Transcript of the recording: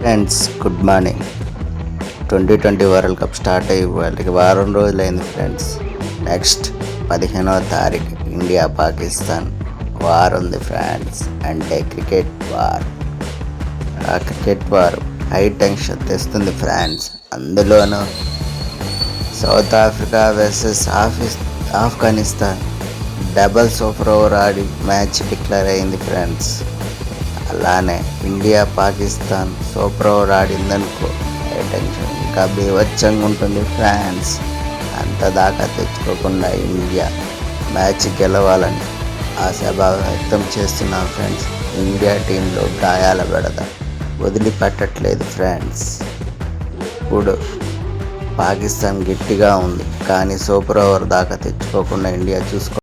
Friends good morning. 2020 world cup start అయ్యి వాళ్ళకి వారం రోజులైంది ఫ్రెండ్స్. నెక్స్ట్ 15వ తారీఖు ఇండియా పాకిస్తాన్ వార్ ఉంది ఫ్రెండ్స్. అంటే క్రికెట్ వార్. ఆ క్రికెట్ వార్ హై టెన్షన్ తెస్తుంది ఫ్రెండ్స్. అందులోనూ South Africa versus Afghanistan double super over ఆడి మ్యాచ్ డిక్లేర్ అయింది ఫ్రెండ్స్. అలానే ఇండియా పాకిస్తాన్ సూపర్ ఓవర్ ఆడిందనుకో టెన్షన్ ఇంకా బీభత్సంగా ఉంటుంది ఫ్రాన్స్. అంత దాకా తెచ్చుకోకుండా ఇండియా మ్యాచ్ గెలవాలని ఆశాభావం వ్యక్తం చేస్తున్నాం ఫ్రెండ్స్. ఇండియా టీంలో గాయాల బెడద వదిలిపెట్టట్లేదు ఫ్రెండ్స్. ఇప్పుడు పాకిస్తాన్ గట్టిగా ఉంది కానీ సూపర్ ఓవర్ దాకా తెచ్చుకోకుండా ఇండియా